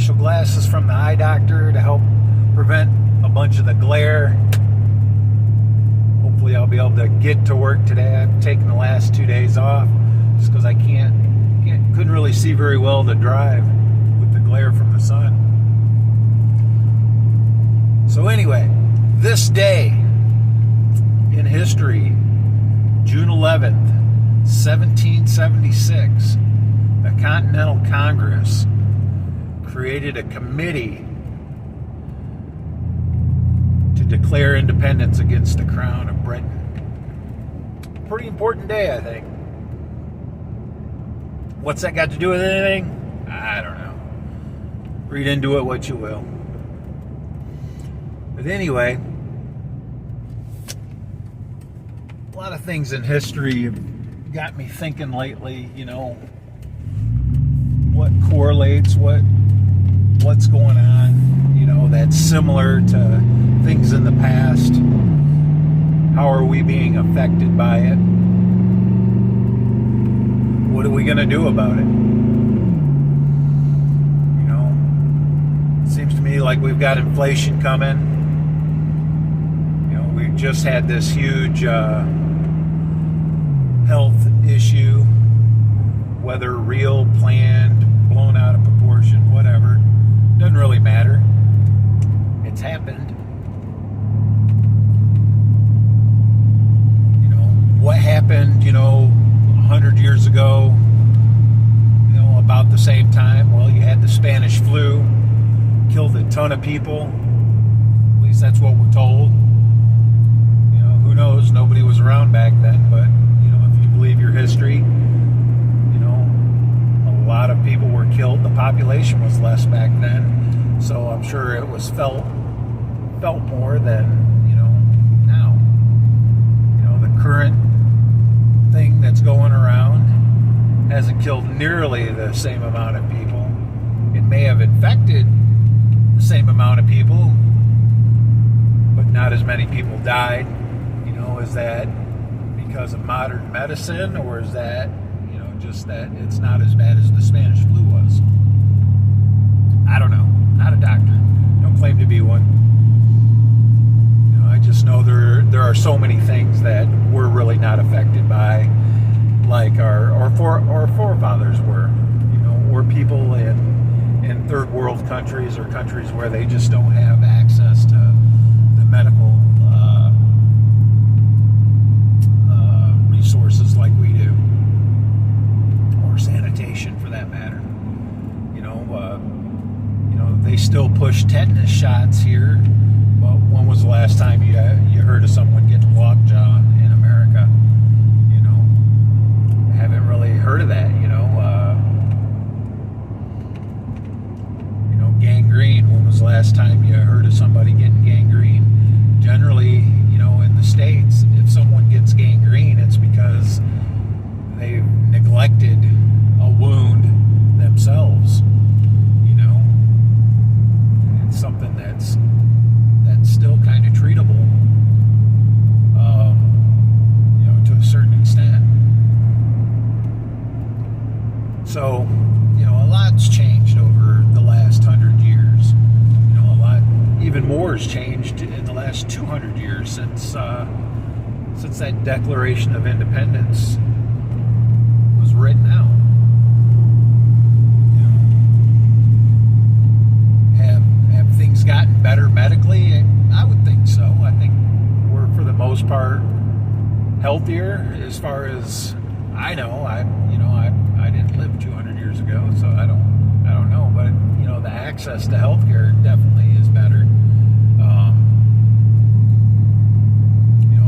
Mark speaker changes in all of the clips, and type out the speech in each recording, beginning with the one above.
Speaker 1: special glasses from the eye doctor to help prevent a bunch of the glare. Hopefully I'll be able to get to work today. I've taken the last 2 days off just because I couldn't really see very well to drive with the glare from the sun. So anyway, this day in history, June 11th, 1776, the Continental Congress created a committee to declare independence against the crown of Britain. Pretty important day, I think. What's that got to do with anything? I don't know. Read into it what you will. But anyway, a lot of things in history have got me thinking lately, what correlates, what's going on, that's similar to things in the past. How are we being affected by it? What are we going to do about it? It seems to me like we've got inflation coming. We've just had this huge health issue, whether real, planned, blown out of proportion, whatever, doesn't really matter. It's happened. What happened, 100 years ago, about the same time? Well, you had the Spanish flu, killed a ton of people. At least that's what we're told. Who knows? Nobody was around back then, but if you believe your history, a lot of people were killed. The population was less back then, so I'm sure it was felt more than now. The current thing that's going around hasn't killed nearly the same amount of people. It may have infected the same amount of people, but not as many people died. Is that because of modern medicine, or is that just that it's not as bad as the Spanish flu was? I don't know. Not a doctor. Don't claim to be one. I just know there are so many things that we're really not affected by, like our forefathers were. Or people in third world countries, or countries where they just don't have access to the medical resources like we do, or sanitation for that matter. They still push tetanus shots here, but when was the last time you heard of someone getting lockjaw in America? I haven't really heard of that. Gangrene. When was the last time you heard of somebody getting gangrene? Generally, in the States, if someone gets gangrene, it's because they've neglected a wound themselves. It's something that's still kind of treatable, to a certain extent. So, a lot's changed over the last 100 years. A lot, even more has changed in the last 200 years since that Declaration of Independence was written out. Have things gotten better medically? I would think so. I think we're, for the most part, healthier, as far as I know. I didn't live 200 years ago, so I don't know. But the access to healthcare definitely is better.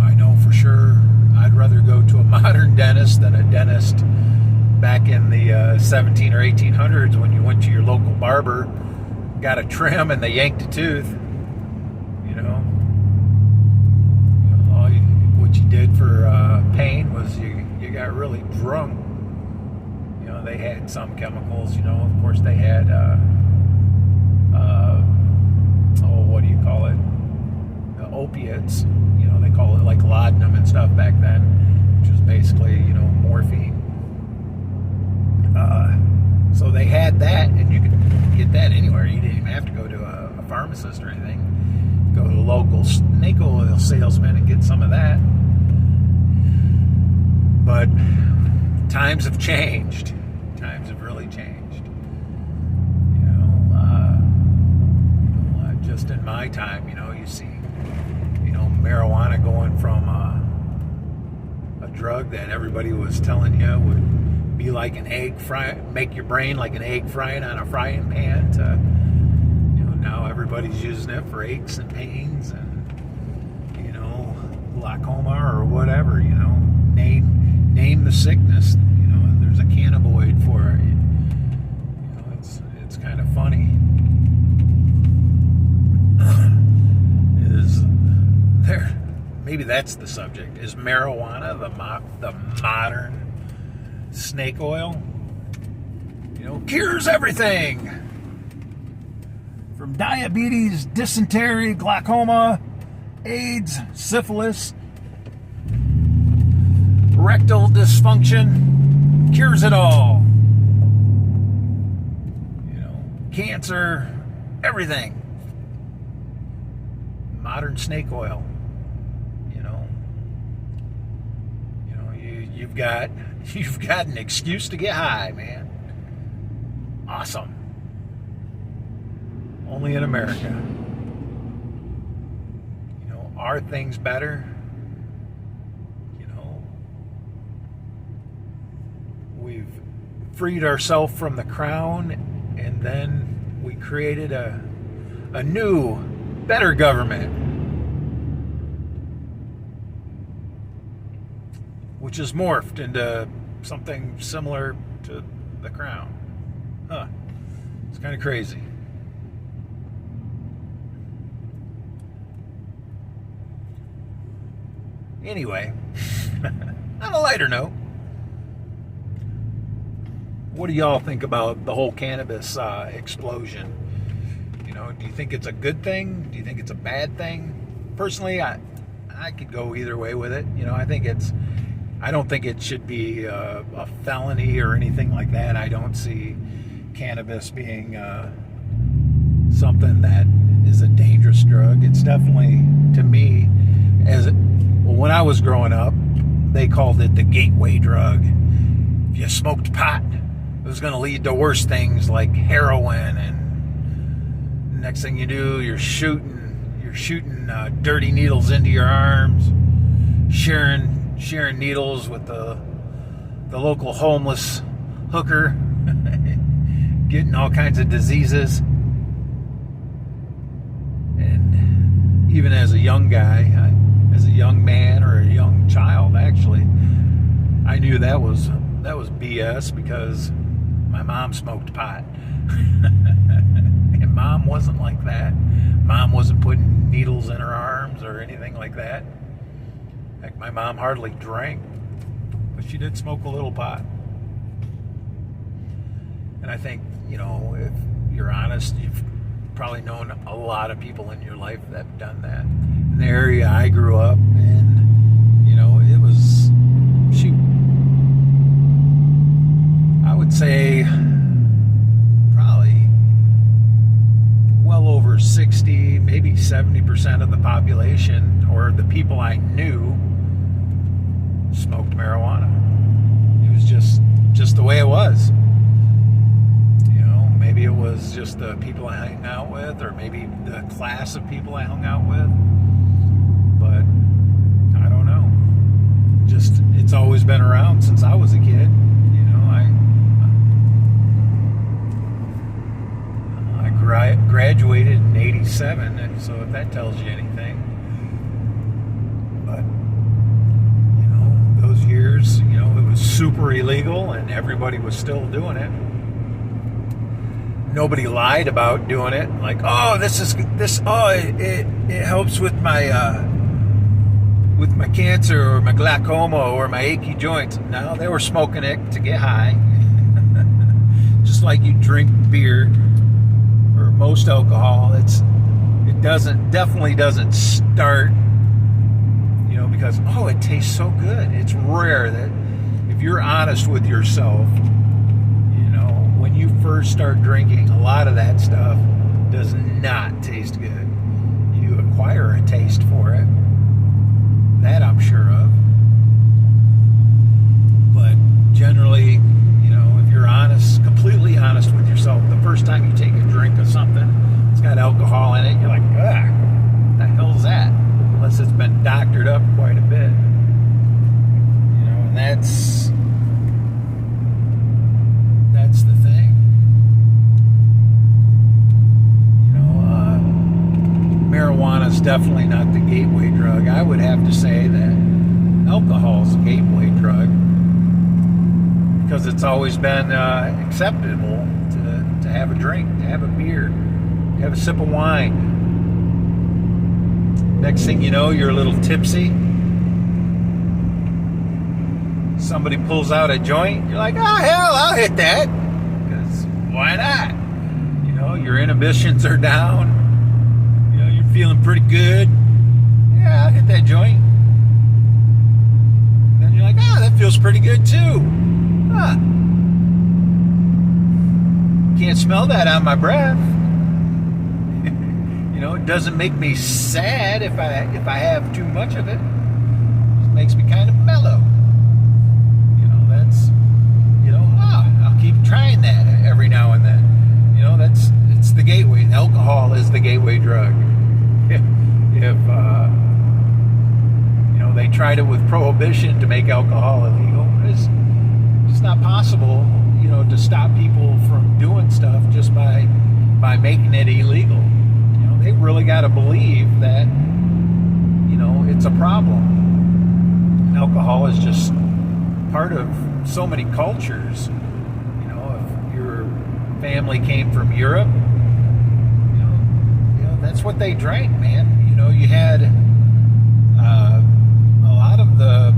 Speaker 1: I know for sure I'd rather go to a modern dentist than a dentist back in the 17 or 1800s, when you went to your local barber, got a trim, and they yanked a tooth. What you did for pain was you got really drunk. They had some chemicals. Of course they had what do you call it? Opiates. They call it like laudanum and stuff back then, which was basically morphine. So they had that, and you could get that anywhere. You pharmacist or anything. Go to the local snake oil salesman and get some of that. But times have changed. Times have really changed. Just in my time, you see, marijuana going from a drug that everybody was telling you would be like an egg fry, make your brain like an egg frying on a frying pan, to, now everybody's using it for aches and pains and, glaucoma or whatever, name the sickness. There's a cannabinoid for it. It's kind of funny. Is there? Maybe that's the subject. Is marijuana the modern snake oil? Cures everything from diabetes, dysentery, glaucoma, AIDS, syphilis, erectile dysfunction, cures it all. Cancer, everything. Modern snake oil. You've got an excuse to get high, man. Awesome. Only in America. Are things better? We've freed ourselves from the crown, and then we created a new, better government, which has morphed into something similar to the crown. It's kind of crazy. Anyway, on a lighter note, what do y'all think about the whole cannabis explosion? Do you think it's a good thing? Do you think it's a bad thing? Personally, I could go either way with it. I don't think it should be a felony or anything like that. I don't see cannabis being something that is a dangerous drug. It's definitely, to me, when I was growing up, they called it the gateway drug. If you smoked pot, it was going to lead to worse things like heroin, and next thing you do, you're shooting dirty needles into your arms, sharing needles with the local homeless hooker, getting all kinds of diseases. And even as a young guy, as a young man or a young child, actually, I knew that was BS, because my mom smoked pot. And Mom wasn't like that. Mom wasn't putting needles in her arms or anything like that. Heck, my mom hardly drank, but she did smoke a little pot. And I think, if you're honest, you've probably known a lot of people in your life that have done that. In the area I grew up in, it was, I would say, probably well over 60, maybe 70% of the population, or the people I knew, smoked marijuana. It was just the way it was. Maybe it was just the people I hung out with, or maybe the class of people I hung out with. But I don't know. It's always been around since I was a kid. I graduated in '87, so if that tells you anything. But those years, it was super illegal, and everybody was still doing it. Nobody lied about doing it, like, it helps with my cancer or my glaucoma or my achy joints. No, they were smoking it to get high. Just like you drink beer or most alcohol, it definitely doesn't start, because it tastes so good. It's rare that, if you're honest with yourself, when you first start drinking, a lot of that stuff does not taste good. You acquire a taste for it. That I'm sure of. But generally, you know, if you're honest, completely honest with yourself, the first time you take a drink of something, it's got alcohol in it, you're like, ah, what the hell's that? Unless it's been doctored up quite a bit. You know, and that's the thing. You know, marijuana's definitely not the gateway drug. I would have to say that alcohol's a gateway drug because it's always been acceptable to have a drink, to have a beer, to have a sip of wine. Next thing you know, you're a little tipsy. Somebody pulls out a joint. You're like, oh, hell, I'll hit that. Because why not? You know, your inhibitions are down. You know, you're feeling pretty good. Yeah, I'll hit that joint. Then you're like, oh, that feels pretty good too. Huh. Can't smell that on my breath. You know, it doesn't make me sad if I have too much of it. It makes me kind of mellow. You know, that's, you know, I'll keep trying that every now and then. You know, it's the gateway. Alcohol is the gateway drug. If you know, they tried it with prohibition to make alcohol illegal, it's not possible, you know, to stop people from doing stuff just by making it illegal. They really got to believe that, you know, it's a problem. Alcohol is just part of so many cultures. You know, if your family came from Europe, you know that's what they drank, man. You know, you had a lot of the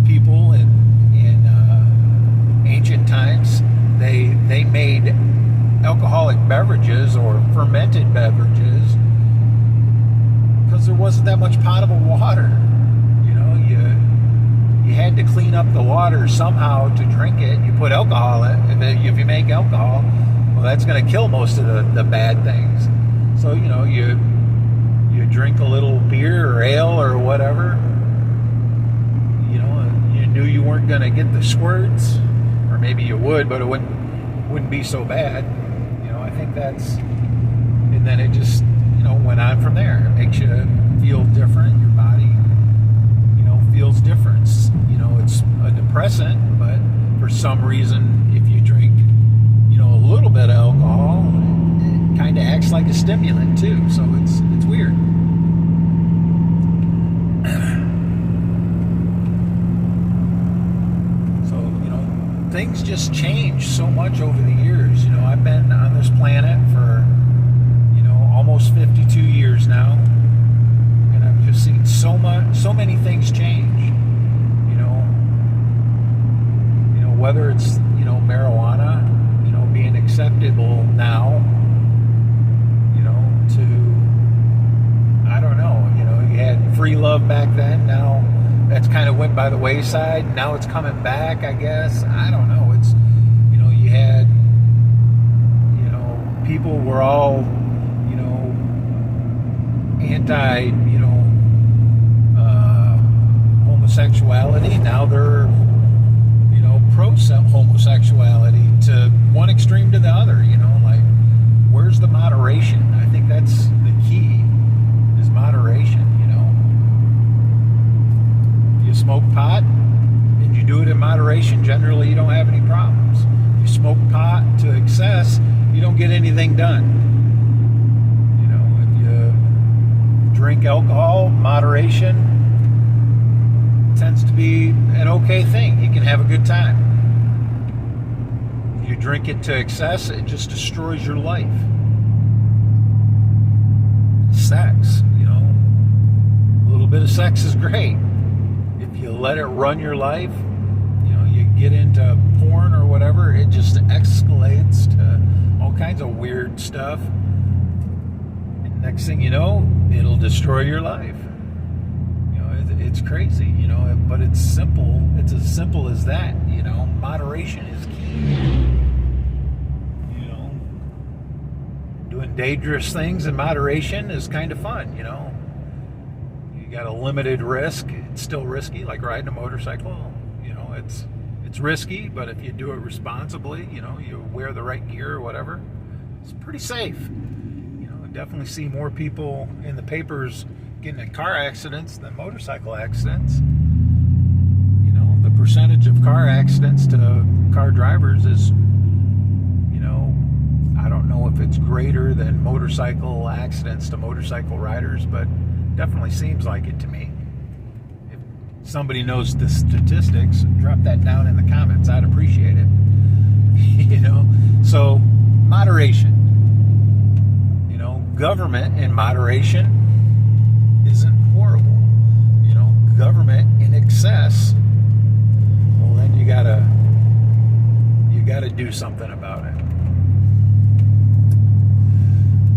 Speaker 1: people in ancient times. They made alcoholic beverages or fermented beverages because there wasn't that much potable water. You know, you had to clean up the water somehow to drink it. You put alcohol in it. If you make alcohol, well, that's going to kill most of the bad things. So, you know, you drink a little beer or ale or whatever, you know, and you knew you weren't going to get the squirts, or maybe you would, but it wouldn't be so bad. I think that's, and then it just, you know, went on from there. It makes you feel different. Your body, you know, feels different. You know, it's a depressant, but for some reason, if you drink, you know, a little bit of alcohol, it kind of acts like a stimulant too. So it's weird. So, you know, things just change so much over the years. You know, I've been on this planet for, you know, almost 52 years now, and I've just seen so many things change. You know, whether it's, you know, marijuana, you know, being acceptable now, you know, to, I don't know, you know, you had free love back then. Now that's kind of went by the wayside. Now it's coming back, I guess. I don't know. It's, you know, you had, you know, people were all, you know, anti, you know, homosexuality. Now they're, you know, pro homosexuality, to one extreme to the other. You know, like, where's the moderation? I think that's the key, is moderation. You know, if you smoke pot and you do it in moderation, generally you don't have any problems. If you smoke pot to excess, you don't get anything done. You know, if you drink alcohol, moderation tends to be an okay thing. You can have a good time. If you drink it to excess, it just destroys your life. Sex, you know, a little bit of sex is great. If you let it run your life, you know, you get into porn or whatever, it just escalates to all kinds of weird stuff. And next thing you know, it'll destroy your life. You know, it's crazy, you know, but it's simple. It's as simple as that, you know. Moderation is key. You know, doing dangerous things in moderation is kind of fun, you know. You got a limited risk. It's still risky, like riding a motorcycle. You know, it's risky, but if you do it responsibly, you know, you wear the right gear or whatever, it's pretty safe. You know, I definitely see more people in the papers getting in car accidents than motorcycle accidents. You know, the percentage of car accidents to car drivers is, you know, I don't know if it's greater than motorcycle accidents to motorcycle riders, but definitely seems like it to me. If somebody knows the statistics, drop that down in the comments. I'd appreciate it. You know, so moderation. You know, government in moderation isn't horrible. You know, government in excess, well, then you gotta do something about it.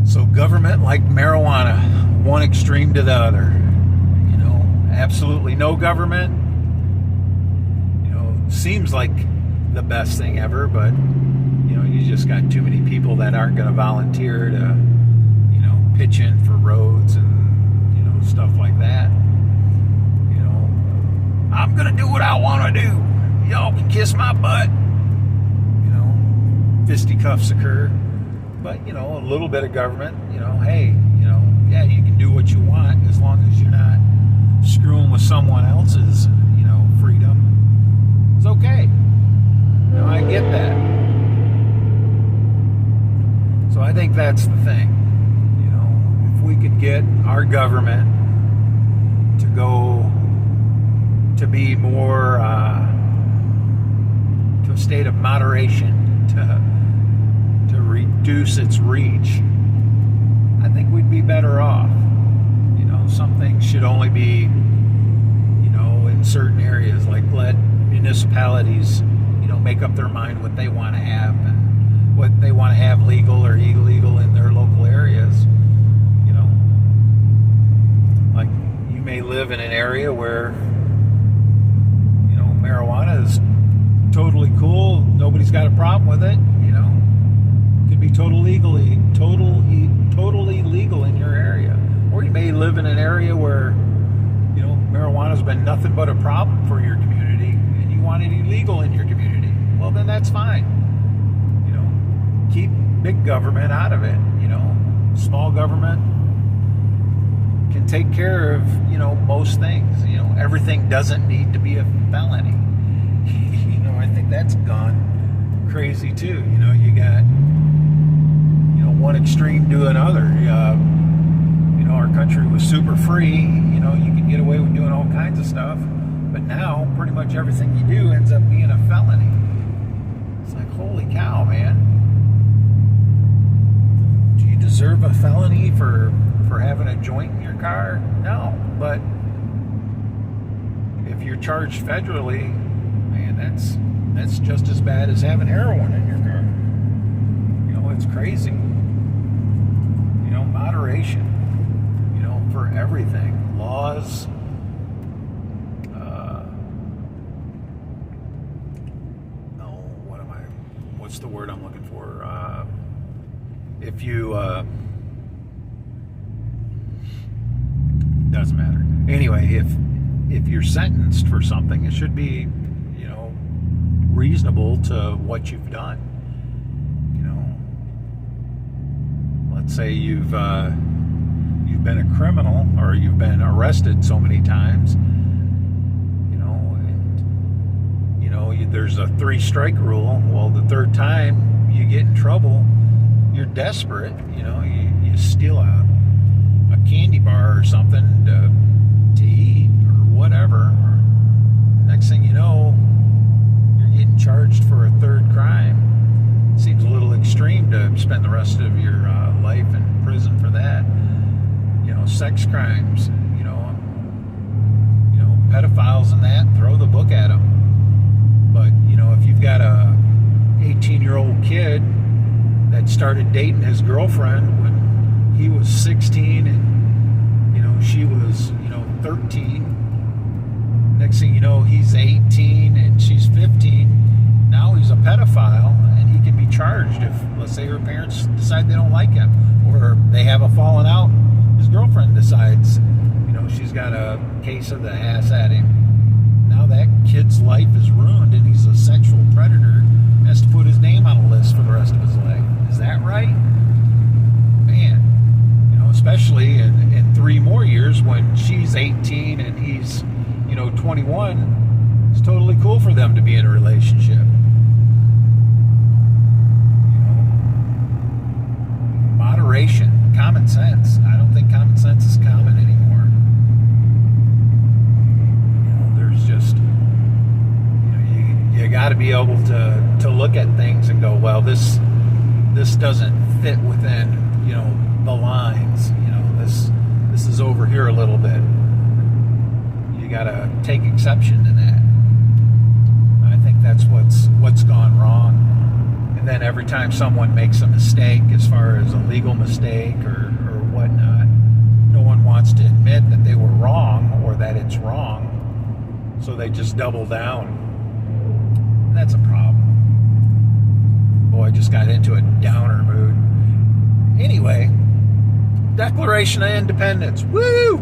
Speaker 1: So government like marijuana, one extreme to the other. You know, absolutely no government, you know, seems like the best thing ever, but you know, you just got too many people that aren't going to volunteer to, you know, pitch in for roads and, you know, stuff like that. You know, I'm going to do what I want to do. Y'all can kiss my butt. You know, fisticuffs occur. But, you know, a little bit of government, you know, hey, you know, yeah, you can do what you want as long as you're not screwing with someone else's, you know, freedom. It's okay. You know, I get that. So I think that's the thing. You know, if we could get our government to go to be more to a state of moderation, to reduce its reach, I think we'd be better off. You know, some things should only be, you know, in certain areas, like let municipalities, you know, make up their mind what they want to have and what they want to have legal or illegal in their local areas. You know, like you may live in an area where, you know, marijuana is totally cool, nobody's got a problem with it, you know. Could be totally legal in your area. Or you may live in an area where, you know, marijuana's been nothing but a problem for your community and you want it illegal in your community. Well, then that's fine. You know, keep big government out of it. You know, small government can take care of, you know, most things. You know, everything doesn't need to be a felony. You know, I think that's gone crazy too. You know, you got, you know, one extreme to another. You know, our country was super free. You know, you could get away with doing all kinds of stuff, but now pretty much everything you do ends up being a felony. It's like, holy cow, man. Do you deserve a felony for having a joint in your car? No, but if you're charged federally, man, that's just as bad as having heroin in your car. You know, it's crazy. You know, moderation, you know, for everything. Laws, what's the word I'm looking for? If you, doesn't matter. Anyway, if you're sentenced for something, it should be, you know, reasonable to what you've done. You know, let's say you've been a criminal or you've been arrested so many times, you know, and you know, there's a 3-strike rule. Well, the third time you get in trouble, you're desperate, you know, you steal a candy bar or something to eat or whatever. Next thing you know, you're getting charged for a third crime. Seems a little extreme to spend the rest of your life in prison for that. You know, sex crimes, you know, pedophiles and that, throw the book at them. But, you know, if you've got a 18-year-old kid that started dating his girlfriend when he was 16 and, you know, she was, you know, 13. Next thing you know, he's 18 and she's 15. Now he's a pedophile and he can be charged if, let's say, her parents decide they don't like him, or they have a falling out. His girlfriend decides, she's got a case of the ass at him. Now that kid's life is ruined, and he's a sexual predator. Has to put his name on a list for the rest of his life. Is that right? Man, especially in 3 more years when she's 18 and he's, 21. It's totally cool for them to be in a relationship. Moderation, common sense. I don't think common sense is common anymore. There's just, you got to be able to look at things and go, well, this doesn't fit within, the lines. This is over here a little bit. You got to take exception to that. I think that's what's gone wrong. And then every time someone makes a mistake, as far as a legal mistake or whatnot, no one wants to admit that they were wrong or that it's wrong. So they just double down. And that's a problem. Boy, I just got into a downer mood. Anyway, Declaration of Independence. Woo!